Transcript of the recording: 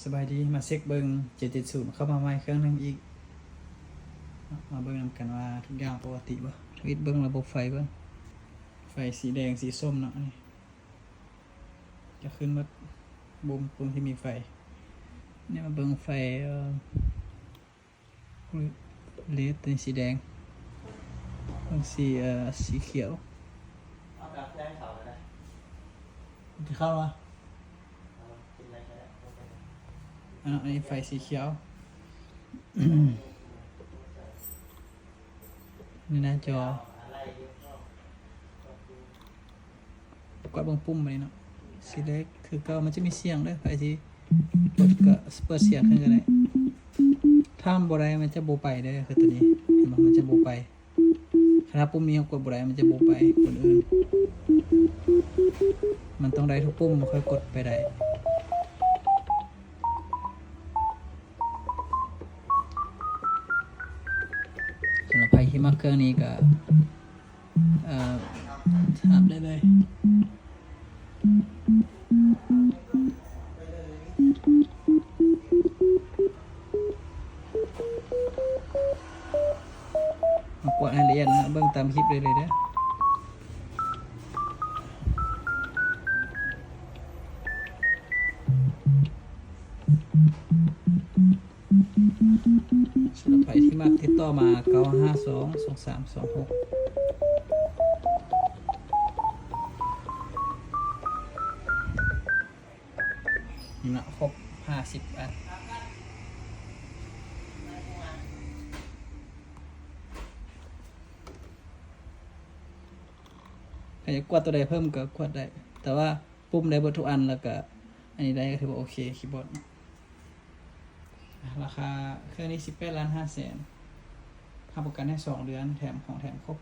สบายดีมาเช็คเบิ้ง770เข้ามาใหม่เครื่องหนึงอีกมาเบิ้งนำกันว่าทุกอย่างปกติบ่ทวิตเบิ้งระบบไฟเบิ้งไฟสีแดงสีส้มเนาะนี่จะขึ้นว่าปุ่มที่มีไฟเนี่ยมาเบิ้งไฟเลสตัวสีแดงเบิ้งสีเขียวเอาแบบแรงเขาเลยนะ จะเข้ามา เอากินอะไรก็ได้ อันนี้ไฟสีเขียวนี่หน้าจอ อะไรเยอะก็ กดเบิ่งปุ่มไปเนาะ select คือก็มันจะมีเสียงด้วยไฟที่กดก็เปิดเสียงขึ้นก็ได้ถ้ามันบ่ได้มันจะบ่ไปเด้อคือตัวนี้เห็นบ่มันจะบ่ไปถ้าปุ่มนี้กดบ่ได้มันจะบ่ไปกดอื่นมันต้องได้ทุกปุ่มมันค่อยกดไปได้สำหรับใครที่มักเครื่องนี้ก็ถามได้เลยมากวาดรายละเอียดนะเบิ่งตามคลิปเลยเด้อสำหรับใครที่มักติดต่อมา9522326นะครบ50 อันใครจะกดตัวใดเพิ่มก็กดได้แต่ว่าปุ่มได้เบิดทุกอันแล้วก็อันนี้ได้ก็ถือว่าโอเคคีย์บอร์ดราคาเครื่องนี้18,500,000ค่าประกันให้2 เดือนแถมของแถมครบ